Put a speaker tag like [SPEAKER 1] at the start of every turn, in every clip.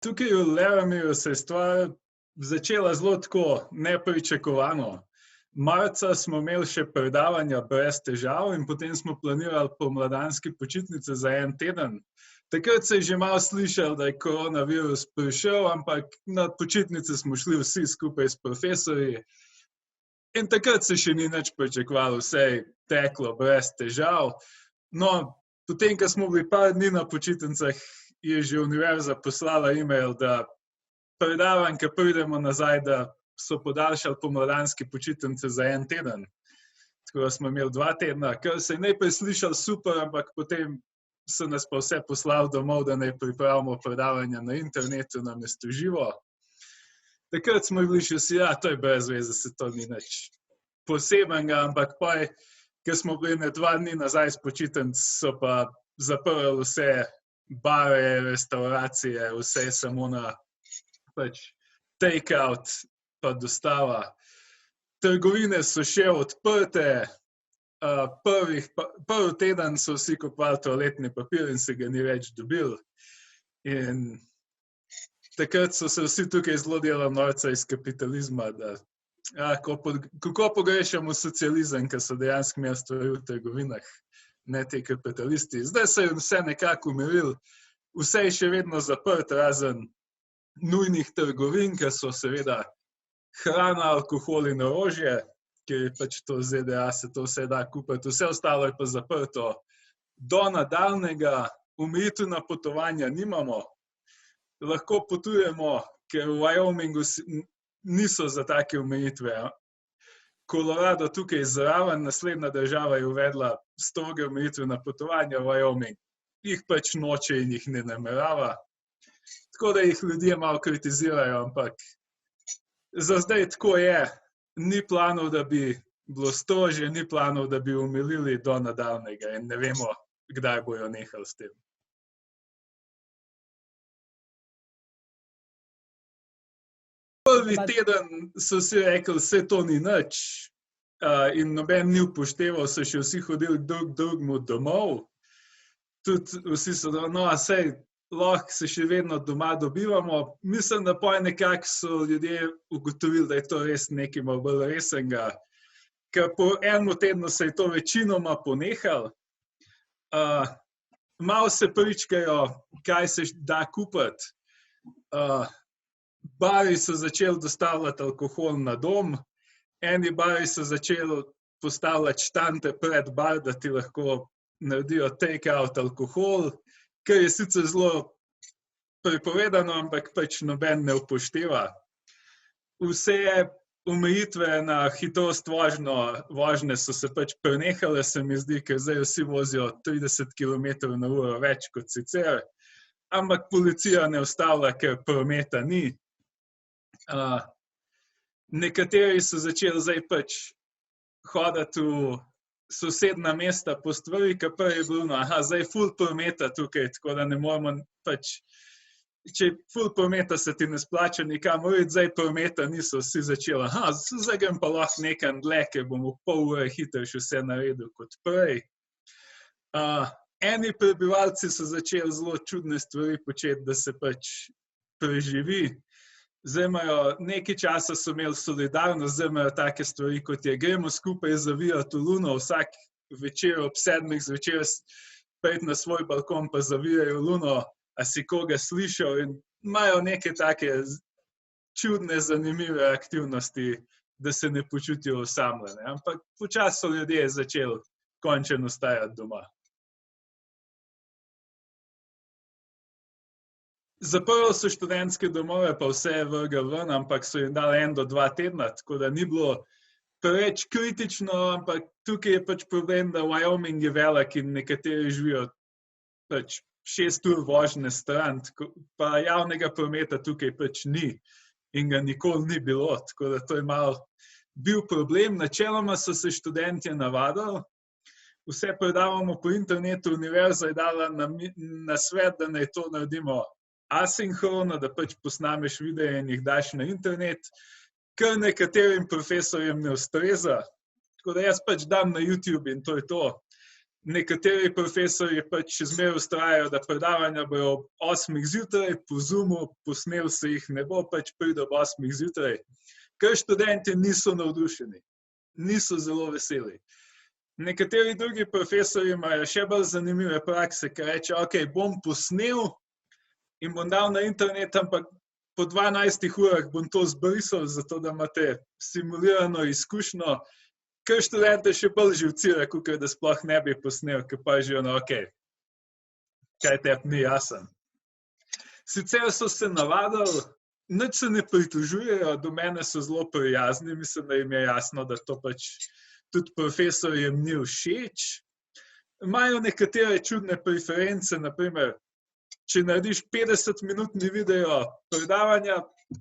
[SPEAKER 1] Tukaj v Levemiru se je stvar začela zelo tako nepričakovano. Marca smo imeli še predavanja brez težav in potem smo planirali pomladanske počitnice za en teden. Takrat se je že malo slišalo, da je koronavirus prišel, ampak na počitnice smo šli vsi skupaj s profesorji. In takrat se še ni nič pričakovalo, vse je teklo brez težav. No, potem, ko smo bili par dni na počitnicah, je že univerza poslala e-mail, da predavanj, ko pridemo nazaj, da so podaljšali pomladanske počitnice za en teden. Tako da smo imeli 2 tedna, kar se je najprej slišalo super, ampak potem so nas pa vse poslali domov, da naj pripravimo predavanja na internetu namesto živo. Takrat smo bili še vsi, to je brez veze, se to ni nič posebenega, ampak pa, ko smo bili 2 dni nazaj s počitnic, so pa zaprli vse bare, restauracije, vse samo na take-out pa dostava. Trgovine so še odprte, prvi teden so vsi kupovali toaletni papir in se ga ni več dobil. In takrat so se vsi tukaj zelo delali norca iz kapitalizma, da kako pogrešamo socializem, ker so dejansko imeli stvari v trgovinah, ne te kapitalisti. Zdaj se je vse nekako umiril, vse je še vedno zaprt, razen nujnih trgovin, ker so seveda hrana, alkohol in orožje, ker je pač to ZDA, se to vse da kupiti, vse ostalo je pa zaprto. Do nadaljnjega omejitev na potovanja nimamo, lahko potujemo, ker v Wyomingu niso za take omejitve. Colorado tukaj zraven, naslednja država je uvedla stroge omejitve na potovanja, Wyoming jih pač noče in jih ne namerava. Tako da jih ljudje malo kritizirajo, ampak za zdaj tako je. Ni planov, da bi bilo strožje, ni planov, da bi omilili do nadaljnjega in ne vemo, kdaj bojo nehali s tem. Prvi teden so si rekli, vse to ni nič in noben ni upošteval, so še vsi hodili drugemu domov. Tudi vsi so, sej lahko se še vedno doma dobivamo. Mislim, da pa nekako so ljudje ugotovili, da je to res nekaj malo bolj resnega. Ker po enem tednu se je to večinoma ponehalo. Malo se pričkajo, kaj se da kupiti. Bari so začeli dostavljati alkohol na dom, eni bari so začeli postavljati štante pred bar, da ti lahko naredijo take-out alkohol, kar je sicer zelo prepovedano, ampak pač noben ne upošteva. Vse omejitve na hitrost vožnje so se pač prenehale, se mi zdi, ker zdaj vsi vozijo 30 km/h več kot sicer, ampak policija ne ustavlja, ker prometa ni. Nekateri so začeli zdaj pač hoditi v sosedna mesta po stvari, ker prej je bilo, zdaj ful prometa tukaj, tako da ne moramo pač, če ful prometa se ti ne splača nikamor iti, zdaj prometa niso vsi začeli, zdaj grem pa lahko nekam dlje, ker bom v pol ure hitro še vse naredil kot prej. Eni prebivalci so začeli zelo čudne stvari početi, da se pač preživi. Zdaj imajo, nekaj časa so imeli solidarnost, zdaj imajo take stvari, kot je, gremo skupaj zavijati v luno, vsak večer ob 7 zvečer priti na svoj balkon pa zavijajo luno, a si koga slišal, in imajo neke take čudne, zanimive aktivnosti, da se ne počutijo osamljene. Ampak počasi so ljudje začeli končno ostajati doma. Zaprli so študentske domove, pa vse je vrgel ven, ampak so jim dali 1 do 2 tedna, tako da ni bilo preveč kritično, ampak tukaj je pač problem, da Wyoming je velik in nekateri živijo pač 6 ur vožnje stran, pa javnega prometa tukaj pač ni in ga nikoli ni bilo, tako da to je malo bil problem. Načeloma so se študentje navadili, vse predavamo po internetu, univerza je dala na svet, da naj to naredimo asinhrono, da pač posnameš videe in jih daš na internet, kar nekaterim profesorjem ne ustreza. Tako da jaz pač dam na YouTube in to je to. nekateri profesorji pač še zmeraj vztrajajo, da predavanja bojo ob 8 zjutraj, po Zoomu, posnel se jih ne bo, pač pride ob 8 zjutraj. Ker študenti niso navdušeni, niso zelo veseli. Nekateri drugi profesorji imajo še bolj zanimive prakse, ki reče, ok, bom posnel in bom dal na internet, ampak po 12 urah bom to zbrisal, zato da imate simulirano izkušnjo, ker študente še bolj živcira, kot da sploh ne bi posnel, ker pa že ono, ok, kaj tebi ni jasen. Sicer so se navadili, nič se ne pritožujejo, do mene so zelo prijazni, mislim, da jim je jasno, da to pač tudi profesorjem ni všeč. Imajo nekatere čudne preference, naprimer, če narediš 50-minutni video predavanja,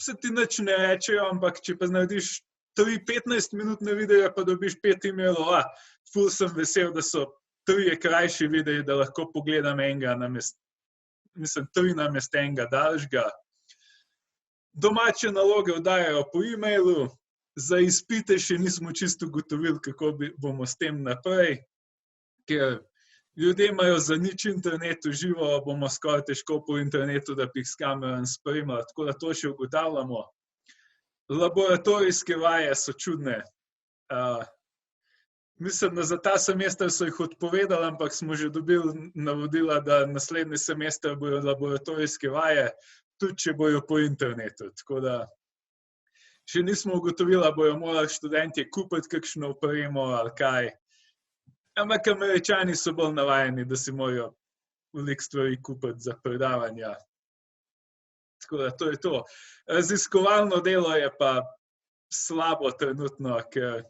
[SPEAKER 1] se ti nič ne rečejo, ampak če pa narediš 3 15-minutne videe, pa dobiš 5 e-mailov, ful sem vesel, da so 3 krajši videi, da lahko pogledam enega namest, mislim, 3 namest enega daljšega. Domače naloge oddajajo po e-mailu, za izpite še nismo čisto ugotovili, kako bomo s tem naprej, ker ljudje imajo za nič internet v živo, bomo skoraj težko po internetu, da bi jih s kamerom spremljali, tako da to še ugotavljamo. Laboratorijske vaje so čudne. Mislim, da za ta semester so jih odpovedali, ampak smo že dobili navodila, da naslednji semester bojo laboratorijske vaje, tudi če bojo po internetu. Tako da še nismo ugotovili, da bojo morali študentje kupiti kakšno opremo ali kaj. Ampak Američani so bolj navajeni, da si morajo veliko stvari kupiti za predavanja. Tako da to je to. Raziskovalno delo je pa slabo trenutno, ker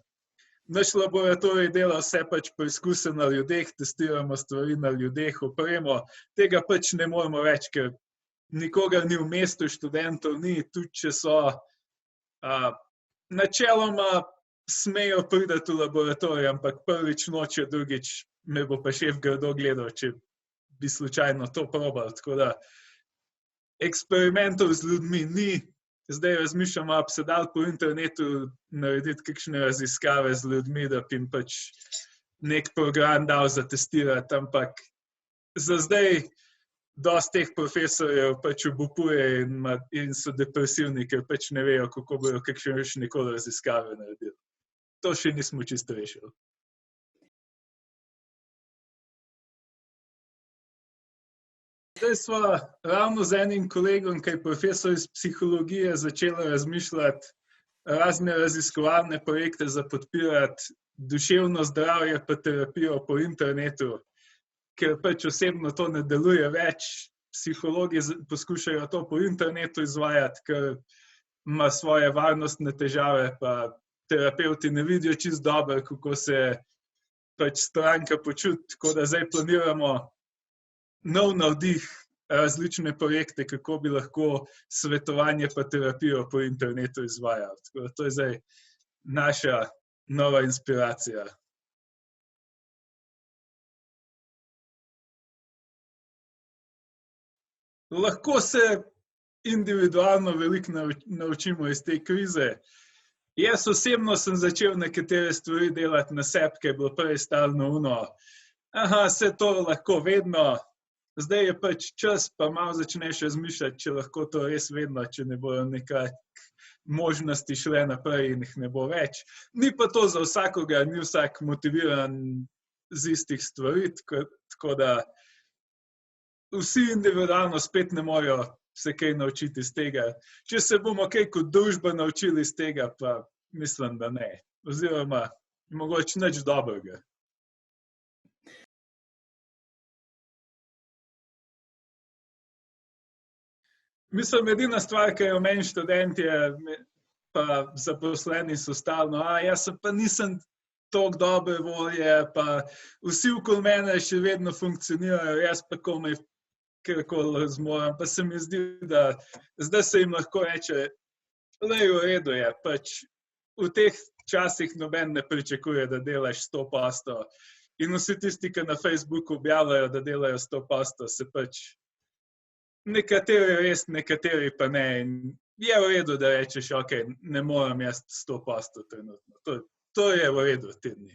[SPEAKER 1] naš laboratorij dela vse pač preizkuse na ljudeh, testiramo stvari na ljudeh, opremo. Tega pač ne moremo več, ker nikogar ni v mestu, študentov ni, tudi če so. Načeloma smejo priti v laboratorij, ampak prvič noče, drugič me bo pa šef grdo gledal, če bi slučajno to probal. Tako da eksperimentov z ljudmi ni. Zdaj razmišljamo, da bi se dal po internetu narediti kakšne raziskave z ljudmi, da bi jim pač nek program dal za testirati, ampak za zdaj dosti teh profesorjev pač obupuje in so depresivni, ker pač ne vejo, kako bojo kakšne nikoli raziskave naredili. To še nismo čisto rešili. Zdaj smo ravno z enim kolegom, ki je profesor iz psihologije, začeli razmišljati razne raziskovalne projekte za podpirati duševno zdravje pa terapijo po internetu, ker pač osebno to ne deluje več. Psihologi poskušajo to po internetu izvajati, ker ima svoje varnostne težave, pa terapeuti ne vidijo čisto dobro, kako se pač stranka počuti. Tako da zdaj planiramo nov navdih, različne projekte, kako bi lahko svetovanje pa terapijo po internetu izvajali. Tako da to je zdaj naša nova inspiracija. Lahko se individualno veliko naučimo iz te krize. Jaz osebno sem začel nekatere stvari delati na sebi, ki je bilo prej stalno ono. Se to lahko vedno. Zdaj je pač čas, pa malo začneš razmišljati, če lahko to res vedno, če ne bojo nekak možnosti šle naprej in jih ne bo več. Ni pa to za vsakogar, ni vsak motiviran z istih stvari, tako da vsi individualno spet ne morejo se kaj naučiti iz tega. Če se bomo kaj kot družba naučili iz tega, pa mislim, da ne. Oziroma, mogoče nič dobrega. Mislim, edina stvar, ki jo meni študentje, pa zaposleni so stalno, jaz pa nisem toliko dobre volje, pa vsi okoli mene še vedno funkcionirajo, jaz pa komaj karkoli zmorem. Pa se mi zdi, da zdaj se jim lahko reče, lej, v redu je, pač v teh časih noben ne pričakuje, da delaš 100%. In vsi tisti, ki na Facebooku objavljajo, da delajo 100%, se pač nekateri res, nekateri pa ne. In je v redu, da rečeš, ok, ne moram jaz 100% trenutno. To je v redu te dni.